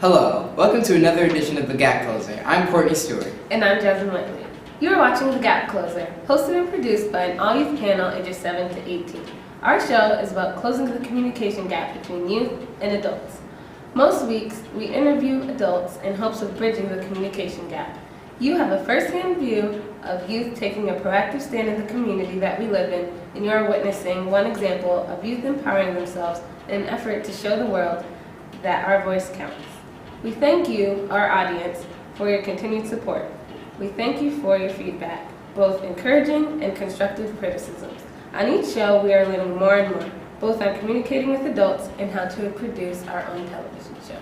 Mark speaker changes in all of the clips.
Speaker 1: Hello, welcome to another edition of TheGapCloser. I'm Courtney Stewart.
Speaker 2: And I'm Jasmine Whitley. You are watching TheGapCloser, hosted and produced by an all-youth panel ages 7 to 18. Our show is about closing the communication gap between youth and adults. Most weeks, we interview adults in hopes of bridging the communication gap. You have a first-hand view of youth taking a proactive stand in the community that we live in, and you are witnessing one example of youth empowering themselves in an effort to show the world that our voice counts. We thank you, our audience, for your continued support. We thank you for your feedback, both encouraging and constructive criticisms. On each show, we are learning more and more, both on communicating with adults and how to produce our own television show.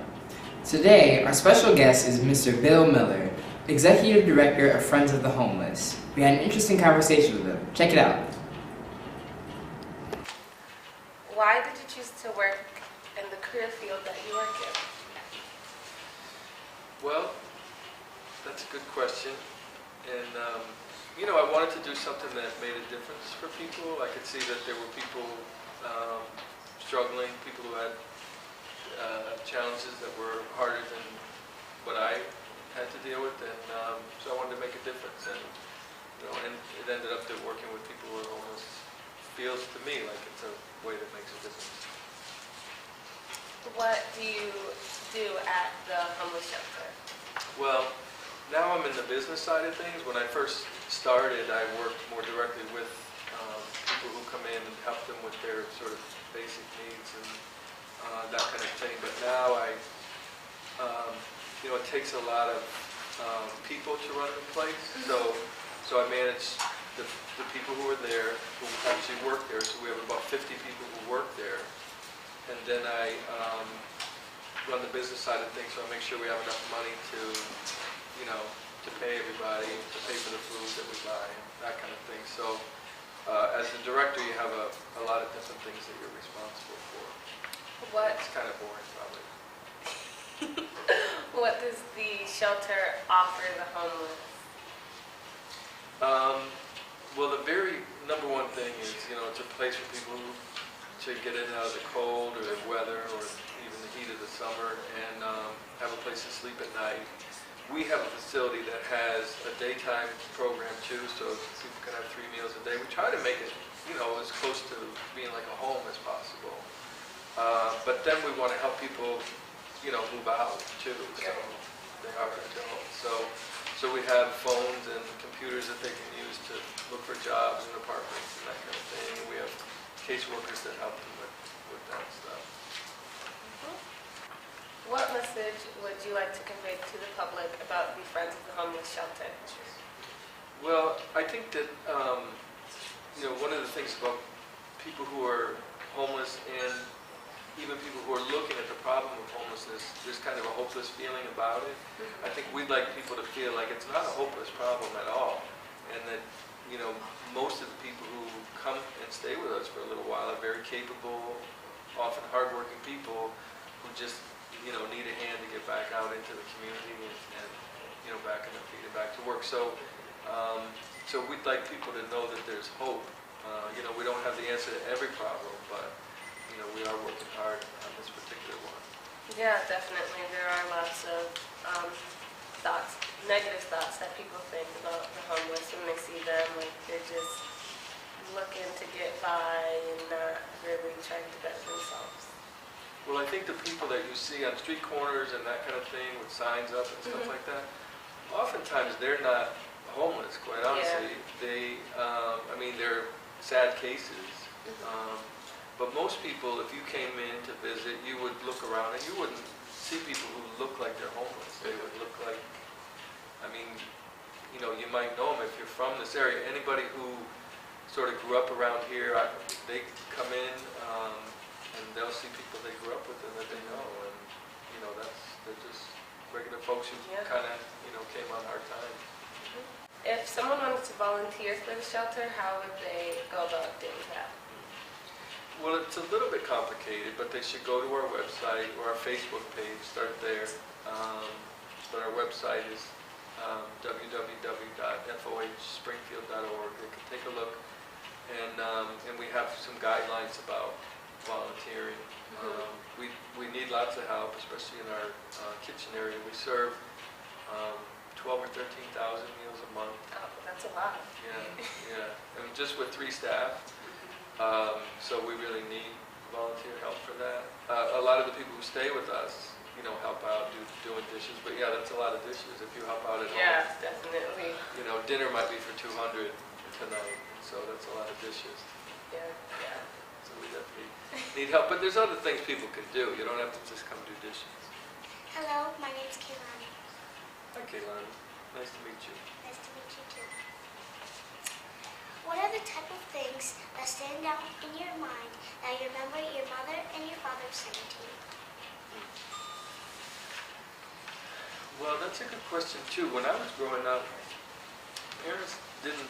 Speaker 1: Today, our special guest is Mr. Bill Miller, Executive Director of Friends of the Homeless. We had an interesting conversation with him. Check it out.
Speaker 2: Why did you choose to work in the career field that you work in?
Speaker 3: Well, that's a good question. And, I wanted to do something that made a difference for people. I could see that there were people struggling, people who had challenges that were harder than what I had to deal with. And so I wanted to make a difference. And, and it ended up that working with people who are homeless feels to me like it's a way that makes a difference.
Speaker 2: What do you do at the homeless shelter?
Speaker 3: Well, now I'm in the business side of things. When I first started, I worked more directly with people who come in and help them with their sort of basic needs and that kind of thing. But now it takes a lot of people to run the place. So I manage the people who are there, who actually work there. So we have about 50 people who work there. And then I run the business side of things, so I make sure we have enough money to pay everybody, to pay for the food that we buy, that kind of thing. So as the director, you have a lot of different things that you're responsible for. It's kind of boring, probably.
Speaker 2: What does the shelter offer the homeless?
Speaker 3: Well, the very number one thing is, it's a place for people to get in and out of the cold or the weather or even the heat of the summer and have a place to sleep at night. We have a facility that has a daytime program too, so people can have 3 meals a day. We try to make it, as close to being like a home as possible. But then we want to help people, move out too, so they are adults. So we have phones and computers that they can use to look for jobs and apartments and that kind of thing. And we have caseworkers that help them with that stuff.
Speaker 2: What message would you like to convey to the public about the Friends of the Homeless Shelter?
Speaker 3: Well, I think that, one of the things about people who are homeless and even people who are looking at the problem of homelessness, there's kind of a hopeless feeling about it. I think we'd like people to feel like it's not a hopeless problem at all, and that, most of the people who come and stay with us for a little while are very capable, often hardworking people who just, need a hand to get back out into the community and back on their feet and back to work. So we'd like people to know that there's hope. We don't have the answer to every problem, but, we are working hard on this particular one.
Speaker 2: Yeah, definitely. There are lots of negative thoughts that people think about the homeless when they see them, like they're just looking to get by and not really trying to better themselves.
Speaker 3: Well, I think the people that you see on street corners and that kind of thing with signs up and stuff like that, oftentimes they're not homeless, quite honestly. Yeah. They're sad cases. But most people, if you came in to visit, you would look around and you wouldn't see people who look like they're homeless. They would look like, you might know them if you're from this area. Anybody who sort of grew up around here, they come in and they'll see people they grew up with and that they know. And, they're just regular folks who kind of, came on hard times.
Speaker 2: If someone wanted to volunteer for the shelter, how would they go about doing that?
Speaker 3: Well, it's a little bit complicated, but they should go to our website or our Facebook page, start there. But our website is www.fohspringfield.org. They can take a look, and we have some guidelines about volunteering. We need lots of help, especially in our kitchen area. We serve 12 or 13,000 meals a month.
Speaker 2: Oh, that's a lot.
Speaker 3: Yeah. And just with 3 staff, so we really need volunteer help for that. A lot of the people who stay with us, help out doing dishes. But yeah, that's a lot of dishes if you help out at home.
Speaker 2: Yeah, definitely.
Speaker 3: Dinner might be for 200 tonight, so that's a lot of dishes.
Speaker 2: Yeah.
Speaker 3: So we definitely need help. But there's other things people can do. You don't have to just come do dishes.
Speaker 4: Hello, my name's Kaylani.
Speaker 3: Hi, Kaylani. Nice to meet you.
Speaker 4: Nice to meet you too. What are the type of things that stand out in your mind that you remember your mother and your father saying to you?
Speaker 3: Well, that's a good question too. When I was growing up, parents didn't,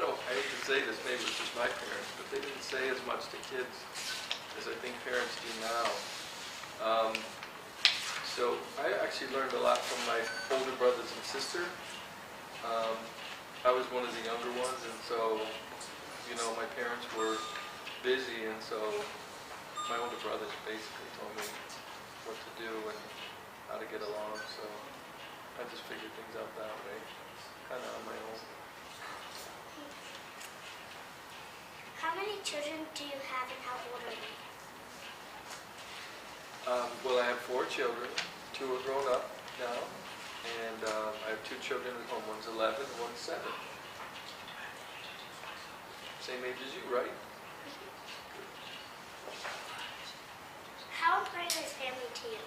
Speaker 3: I hate to say this, maybe it's just my parents, but they didn't say as much to kids as I think parents do now. So I actually learned a lot from my older brothers and sister. I was one of the younger ones, and so, my parents were busy, and so my older brothers basically told me what to do and how to get along, so I just figured things out that way, kind of on my own.
Speaker 4: How many children do you have and how old are they?
Speaker 3: Well, I have 4 children. 2 are grown up now, and I have 2 children at home. One's 11 and one's 7. Same age as you, right?
Speaker 4: How important is family to you?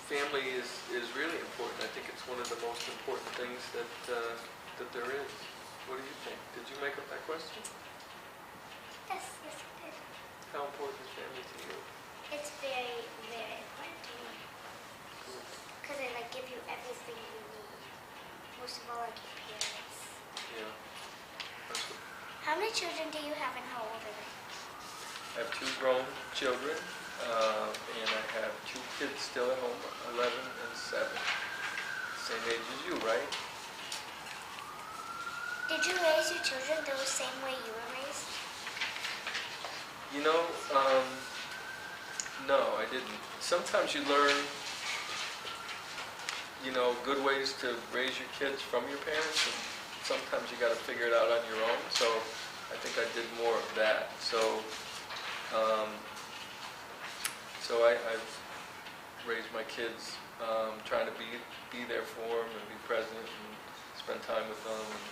Speaker 3: Family is really important. I think it's one of the most important things that there is. What do you think? Did you make up that question?
Speaker 4: Yes, I did.
Speaker 3: How important is family to you?
Speaker 4: It's very, very important to me.
Speaker 3: Cool.
Speaker 4: Because they give you everything you need. Most of all, your parents.
Speaker 3: Yeah. That's good.
Speaker 4: How many children do you have and how old are they?
Speaker 3: I have 2 grown children, and I have 2 kids still at home, 11 and 7. Same age as you, right?
Speaker 4: Did you raise your children the same way you were raised?
Speaker 3: No, I didn't. Sometimes you learn, good ways to raise your kids from your parents, and sometimes you got to figure it out on your own. So I think I did more of that. So I've raised my kids, trying to be there for them and be present and spend time with them and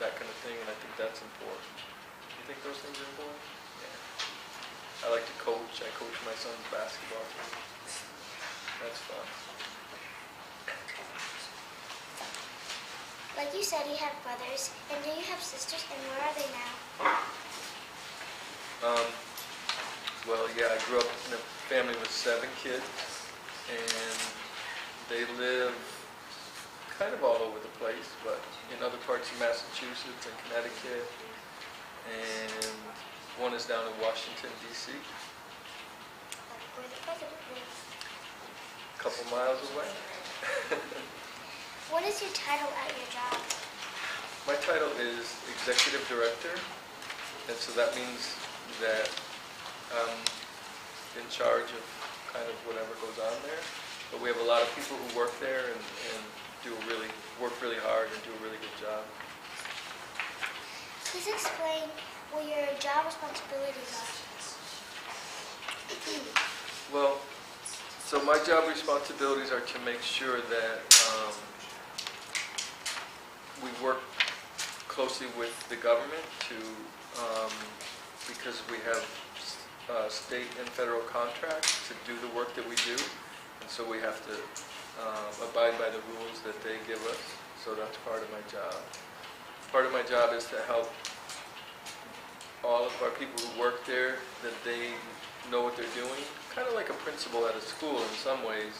Speaker 3: that kind of thing. And I think that's important. You think those things are important? Yeah. I like to coach. I coach my son's basketball team. That's fun.
Speaker 4: Like you said, you have brothers, and do you have sisters, and where are they now?
Speaker 3: Well, yeah, I grew up in a family with 7 kids, and they live kind of all over the place, but in other parts of Massachusetts and Connecticut, and one is down in Washington, D.C.,
Speaker 4: Where the president lives.
Speaker 3: a couple miles away.
Speaker 4: What is your title at your job?
Speaker 3: My title is Executive Director, and so that means that I'm in charge of kind of whatever goes on there. But we have a lot of people who work there and work really hard and do a really good job.
Speaker 4: Please explain what your job responsibilities are.
Speaker 3: Well, so my job responsibilities are to make sure that we work closely with the government because we have state and federal contracts to do the work that we do, and so we have to abide by the rules that they give us. So that's part of my job. Part of my job is to help all of our people who work there, that they know what they're doing, kind of like a principal at a school in some ways,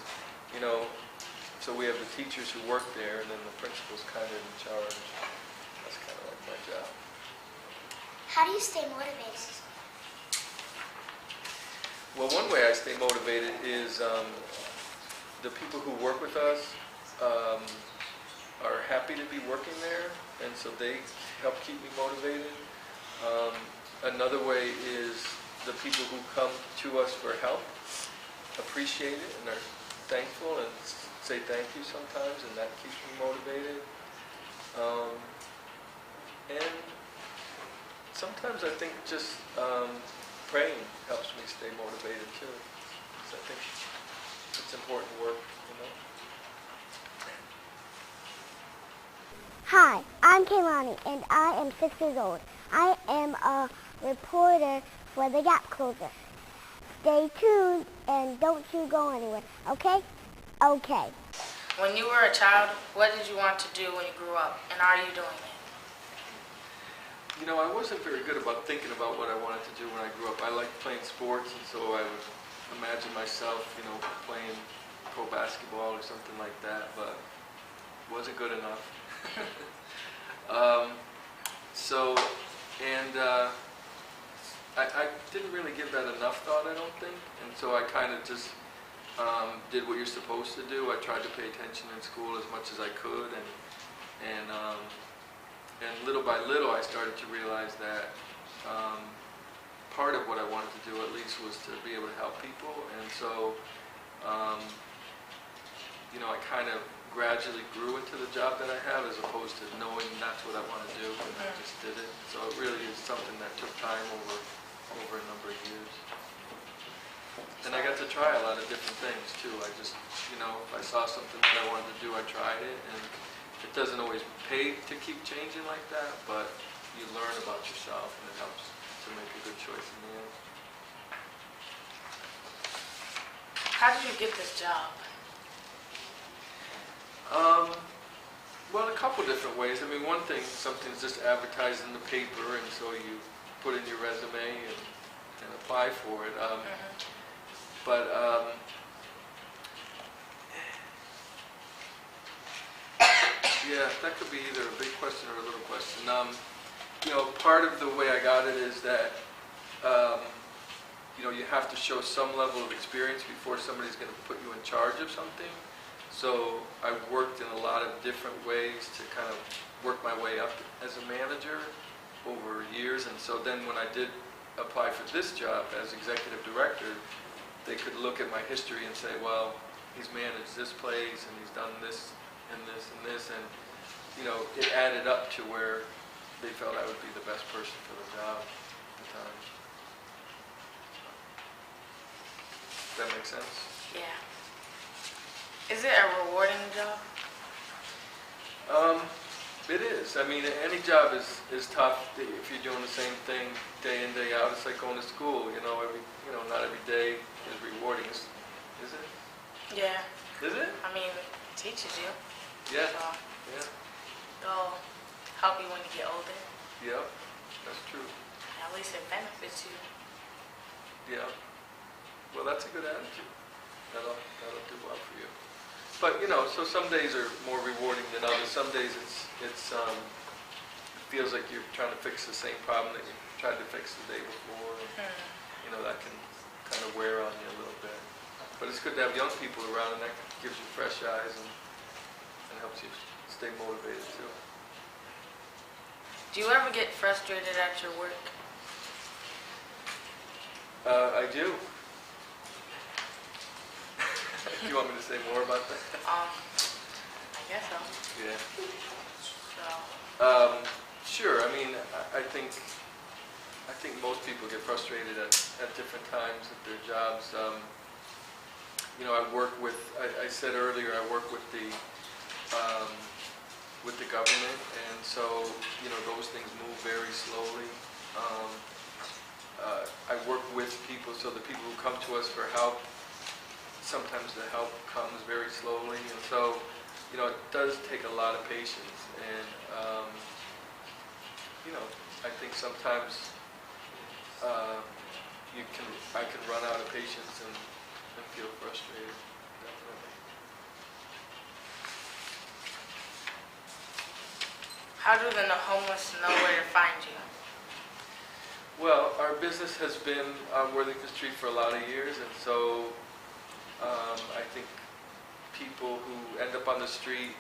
Speaker 3: So we have the teachers who work there, and then the principal's kind of in charge. That's kind of like my job.
Speaker 4: How do you stay motivated?
Speaker 3: Well, one way I stay motivated is the people who work with us are happy to be working there, and so they help keep me motivated. Another way is the people who come to us for help appreciate it and are thankful and say thank you sometimes, and that keeps me motivated. And sometimes I think just praying helps me stay motivated too. So I think it's important work, you know.
Speaker 4: Hi, I'm Kaylani, and I am 6 years old. I am a reporter for TheGapCloser. Stay tuned and don't you go anywhere, okay? Okay.
Speaker 5: When you were a child, what did you want to do when you grew up, and are you doing it?
Speaker 3: You know, I wasn't very good about thinking about what I wanted to do when I grew up. I liked playing sports, and so I would imagine myself, you know, playing pro basketball or something like that, but wasn't good enough. I didn't really give that enough thought, I don't think, and so I kind of just did what you're supposed to do. I tried to pay attention in school as much as I could, and little by little I started to realize that part of what I wanted to do at least was to be able to help people, and so you know, I kind of gradually grew into the job that I have as opposed to knowing that's what I want to do, and I just did it. So it really is something that took time over a number of years. And I got to try a lot of different things too. I just, you know, if I saw something that I wanted to do, I tried it, and it doesn't always pay to keep changing like that, but you learn about yourself and it helps to make a good choice in the end.
Speaker 5: How did you get this job?
Speaker 3: Well, a couple different ways. I mean, one thing, something's just advertised in the paper, and so you put in your resume and apply for it. But yeah, that could be either a big question or a little question. You know, part of the way I got it is that you know, you have to show some level of experience before somebody's going to put you in charge of something. So I worked in a lot of different ways to kind of work my way up as a manager over years, and so then when I did apply for this job as executive director, they could look at my history and say, well, he's managed this place and he's done this and this and this, and you know, it added up to where they felt I would be the best person for the job at the time. Does that make sense?
Speaker 5: Yeah. Is it a rewarding job?
Speaker 3: It is. I mean, any job is tough if you're doing the same thing day in, day out. It's like going to school. You know, not every day is rewarding. Is it?
Speaker 5: Yeah.
Speaker 3: Is it?
Speaker 5: I mean, it teaches you.
Speaker 3: Yeah.
Speaker 5: So
Speaker 3: Yeah.
Speaker 5: it'll help you when you get older.
Speaker 3: Yep. That's true.
Speaker 5: At least it benefits you.
Speaker 3: Yeah. Well, that's a good attitude. That'll do well for you. But you know, so some days are more rewarding than others. Some days it feels like you're trying to fix the same problem that you tried to fix the day before. And, you know, that can kind of wear on you a little bit. But it's good to have young people around, and that gives you fresh eyes and helps you stay motivated too.
Speaker 5: Do you ever get frustrated at your work?
Speaker 3: I do. Do you want me to say more about that?
Speaker 5: I guess so.
Speaker 3: Yeah.
Speaker 5: So.
Speaker 3: Sure. I mean, I think most people get frustrated at different times at their jobs. You know, I work with. I said earlier, I work with the government, and so you know, those things move very slowly. I work with people, so the people who come to us for help, sometimes the help comes very slowly, and so you know, it does take a lot of patience, and you know, I think sometimes I can run out of patience and feel frustrated. Definitely.
Speaker 5: How do the homeless know where to find you?
Speaker 3: Well, our business has been on Worthington Street for a lot of years, and so I think people who end up on the street,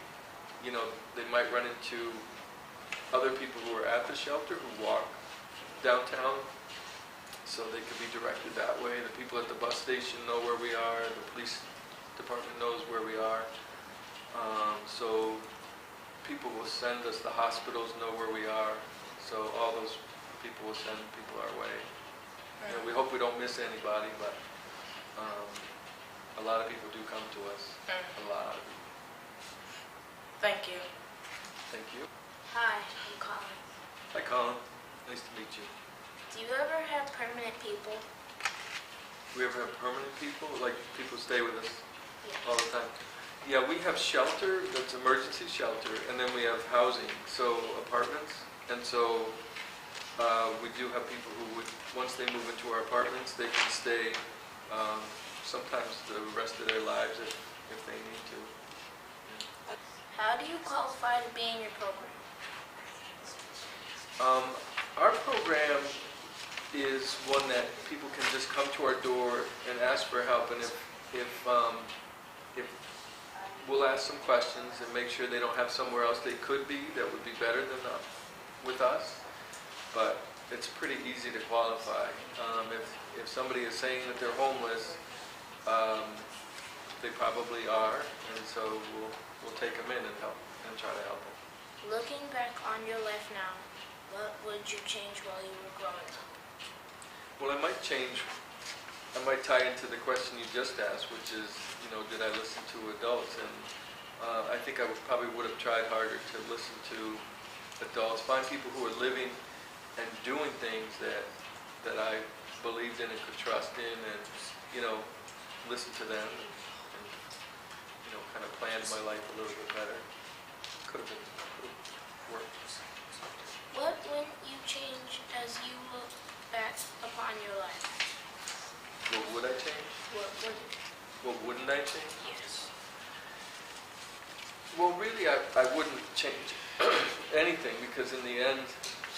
Speaker 3: you know, they might run into other people who are at the shelter who walk downtown, so they can be directed that way. The people at the bus station know where we are, the police department knows where we are. So people will send us, the hospitals know where we are, so all those people will send people our way. You know, we hope we don't miss anybody, but a lot of people do come to us. A lot of people.
Speaker 5: Thank you.
Speaker 3: Thank you.
Speaker 6: Hi, I'm Colin.
Speaker 3: Hi, Colin. Nice to meet you.
Speaker 6: Do you ever have permanent people?
Speaker 3: We ever have permanent people? Like people stay with us
Speaker 6: Yeah.
Speaker 3: all the time? Yeah, we have shelter, that's emergency shelter, and then we have housing, so apartments. And so we do have people who would, once they move into our apartments, they can stay sometimes the rest of their lives if they need to.
Speaker 6: How do you qualify to be in your program?
Speaker 3: Our program is one that people can just come to our door and ask for help, and if we'll ask some questions and make sure they don't have somewhere else they could be that would be better than with us. But it's pretty easy to qualify. If somebody is saying that they're homeless, they probably are, and so we'll take them in and help and try to help them.
Speaker 6: Looking back on your life now, what would you change while you were growing up?
Speaker 3: Well, I might tie into the question you just asked, which is, you know, did I listen to adults? And I think I probably would have tried harder to listen to adults, find people who are living and doing things that I believed in and could trust in, and, you know, listen to them and you know, kind of planned my life a little bit better. Could have worked.
Speaker 6: What wouldn't you change as you look back upon your life?
Speaker 3: What would I change? What wouldn't I change?
Speaker 6: Yes.
Speaker 3: Well, really, I wouldn't change anything, because in the end,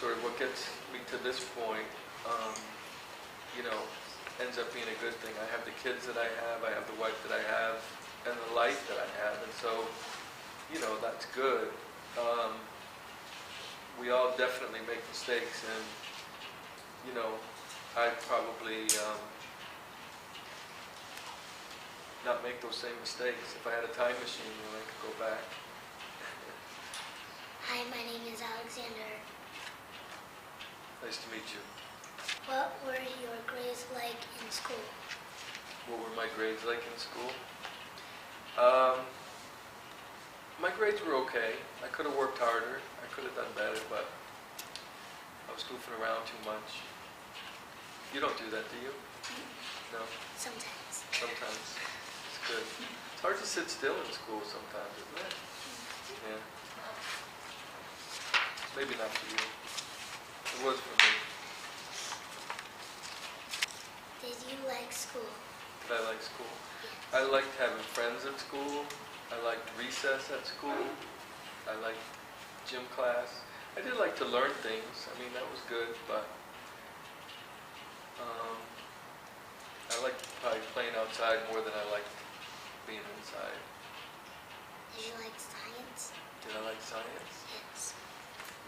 Speaker 3: sort of what gets me to this point, you know, ends up being a good thing. I have the kids that I have the wife that I have, and the life that I have, and so, you know, that's good. We all definitely make mistakes, and, you know, I'd probably not make those same mistakes. If I had a time machine, you know, I could go back.
Speaker 6: Hi, my name is Alexander.
Speaker 3: Nice to meet you.
Speaker 6: What were your grades like in school?
Speaker 3: What were my grades like in school? My grades were okay. I could have worked harder. I could have done better, but I was goofing around too much. You don't do that, do you? No?
Speaker 6: Sometimes.
Speaker 3: Sometimes. It's good. It's hard to sit still in school sometimes, isn't it? Yeah. Maybe not for you. It was for me.
Speaker 6: Did you like school?
Speaker 3: Did I like school? I liked having friends at school. I liked recess at school. I liked gym class. I did like to learn things. I mean, that was good, but I liked probably playing outside more than I liked being inside.
Speaker 6: Did you like science?
Speaker 3: Did I like science?
Speaker 6: Yes.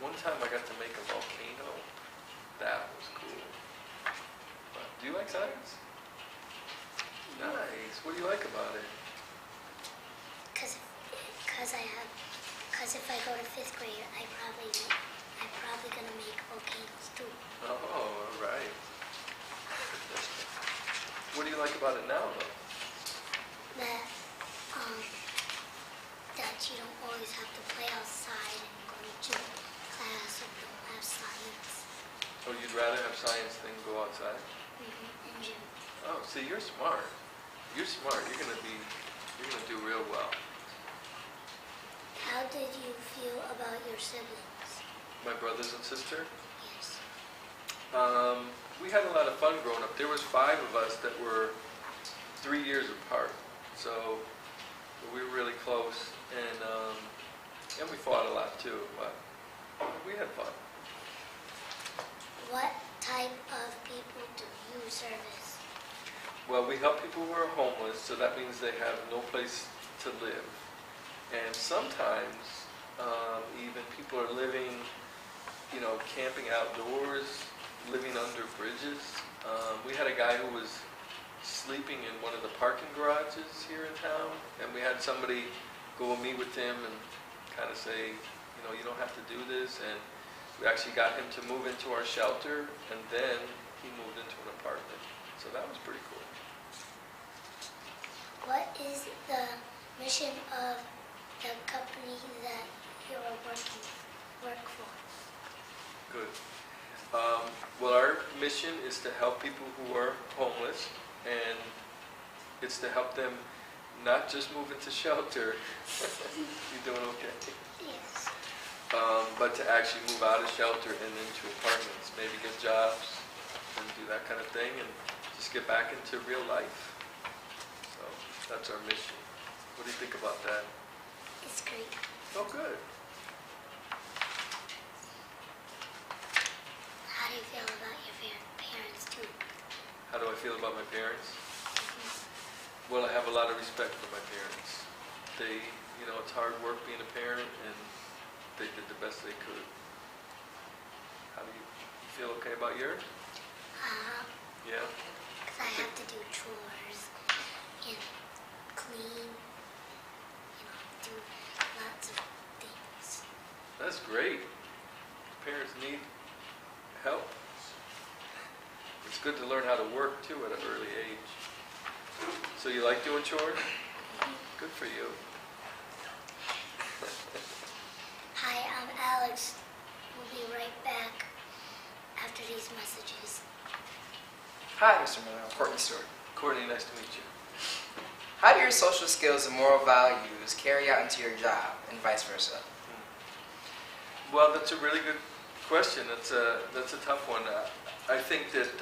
Speaker 3: One time I got to make a volcano. That was cool. But do you like science? Nice. What do you like about it?
Speaker 6: Cause if I go to 5th grade, I'm probably gonna make volcanoes too.
Speaker 3: Oh, all right. What do you like about it now, though?
Speaker 6: That you don't always have to play outside and go to gym class or don't have science.
Speaker 3: Oh, you'd rather have science than go outside?
Speaker 6: And gym.
Speaker 3: Oh, see, you're smart. You're smart. You're gonna do real well.
Speaker 6: How did you feel about your siblings?
Speaker 3: My brothers and sister?
Speaker 6: Yes.
Speaker 3: We had a lot of fun growing up. There was 5 of us that were 3 years apart, so we were really close, and we fought a lot too, but we had fun.
Speaker 6: What type of people do you service?
Speaker 3: Well, we help people who are homeless, so that means they have no place to live. And sometimes even people are living, you know, camping outdoors living under bridges. We had a guy who was sleeping in one of the parking garages here in town, and we had somebody go and meet with him and kind of say, you know, you don't have to do this, and we actually got him to move into our shelter, and then he moved into an apartment. So that was pretty cool.
Speaker 6: What is the mission of the company that you're work for?
Speaker 3: Good. Well, our mission is to help people who are homeless, and it's to help them not just move into shelter. You doing okay?
Speaker 6: Yes.
Speaker 3: But to actually move out of shelter and into apartments, maybe get jobs and do that kind of thing, and just get back into real life. So that's our mission. What do you think about that?
Speaker 6: It's great.
Speaker 3: Oh, good.
Speaker 6: How do you feel about your parents too?
Speaker 3: How do I feel about my parents? Well, I have a lot of respect for my parents. They, you know, it's hard work being a parent, and they did the best they could. How do you feel okay about yours? Yeah?
Speaker 6: Because I have to do chores and clean, do lots of things.
Speaker 3: That's great. Parents need help. It's good to learn how to work too at an early age. So you like doing chores? Good for you.
Speaker 6: Hi, I'm Alex. We'll be right back after these messages.
Speaker 1: Hi, Mr. Miller. I'm Courtney Stewart.
Speaker 3: Courtney, nice to meet you.
Speaker 1: How do your social skills and moral values carry out into your job, and vice versa?
Speaker 3: Well, that's a really good question. That's a tough one. I think that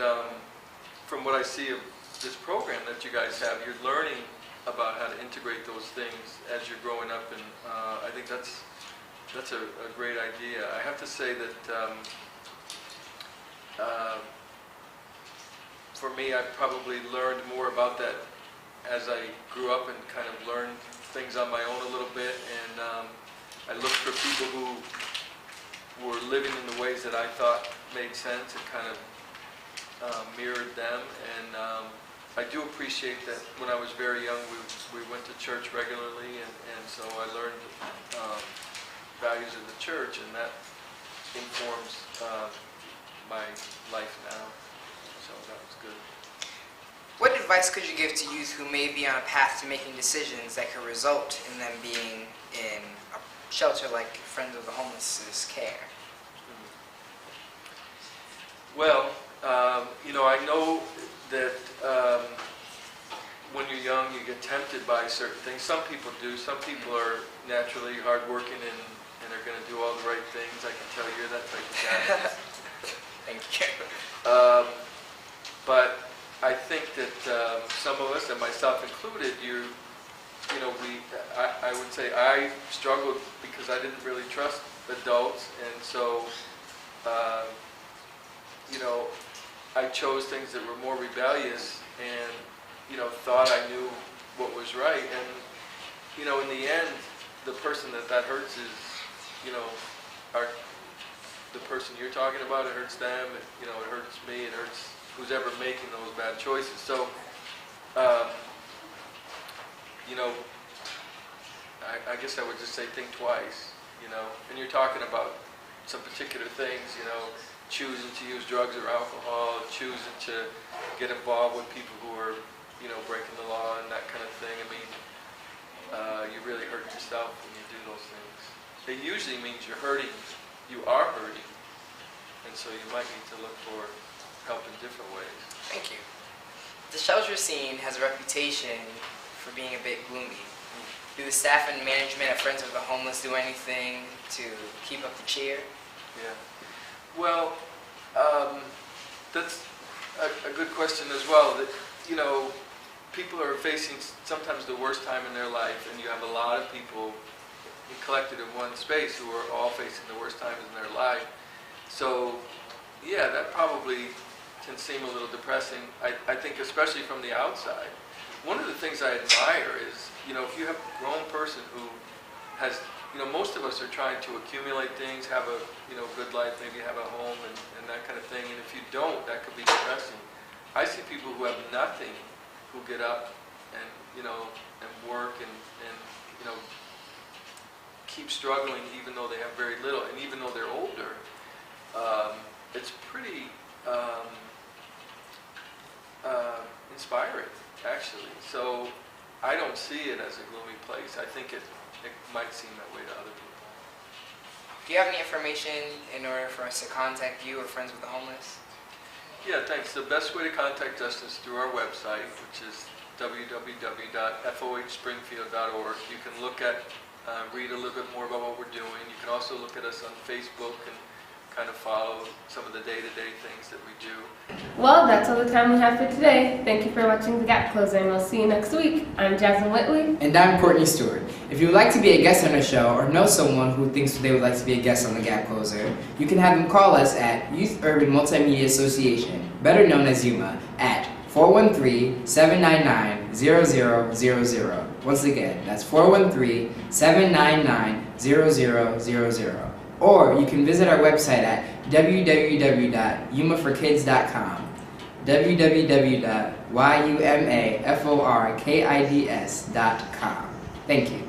Speaker 3: from what I see of this program that you guys have, you're learning about how to integrate those things as you're growing up, and I think that's a great idea. I have to say that for me, I probably learned more about that as I grew up and kind of learned things on my own a little bit, and I looked for people who were living in the ways that I thought made sense and kind of mirrored them. And I do appreciate that when I was very young, we went to church regularly, and so I learned values of the church, and that informs my life now. So that was good.
Speaker 1: What advice could you give to youth who may be on a path to making decisions that could result in them being in a shelter like Friends of the Homeless's care?
Speaker 3: Well, I know that when you're young, you get tempted by certain things. Some people do. Some people are naturally hardworking and are going to do all the right things. I can tell you're that type of guy.
Speaker 1: Thank you.
Speaker 3: But I think that some of us, and myself included, I would say I struggled because I didn't really trust adults, and so I chose things that were more rebellious and thought I knew what was right, and in the end, the person that hurts is the person you're talking about. It hurts them. It hurts me. It hurts who's ever making those bad choices. So I guess I would just say think twice. And you're talking about some particular things. Choosing to use drugs or alcohol, choosing to get involved with people who are breaking the law and that kind of thing. I mean, you really hurt yourself when you do those things. It usually means you are hurting, and so you might need to look for help in different ways.
Speaker 1: Thank you. The shelter scene has a reputation for being a bit gloomy. Do the staff and management of Friends of the Homeless do anything to keep up the cheer?
Speaker 3: Yeah. Well, that's a good question as well. That people are facing sometimes the worst time in their life, and you have a lot of people collected in one space who are all facing the worst times in their life. So, yeah, that probably can seem a little depressing. I think especially from the outside. One of the things I admire is, if you have a grown person who has, most of us are trying to accumulate things, have a, good life, maybe have a home and that kind of thing. And if you don't, that could be depressing. I see people who have nothing who get up and, and work and keep struggling even though they have very little. And even though they're older, it's pretty inspiring, actually. So I don't see it as a gloomy place. I think it might seem that way to other people.
Speaker 1: Do you have any information in order for us to contact you or Friends with the Homeless?
Speaker 3: Yeah, thanks. The best way to contact us is through our website, which is www.fohspringfield.org. You can look at, read a little bit more about what we're doing. You can also look at us on Facebook and kind of follow some of the day-to-day things that we do.
Speaker 2: Well, that's all the time we have for today. Thank you for watching The Gap Closer, and we'll see you next week. I'm Jasmine Whitley.
Speaker 7: And I'm Courtney Stewart. If you would like to be a guest on the show or know someone who thinks they would like to be a guest on The Gap Closer, you can have them call us at Youth Urban Multimedia Association, better known as YUMA, at 413-799-0000. Once again, that's 413-799-0000. Or you can visit our website at www.yumaforkids.com, www.yumaforkids.com. Thank you.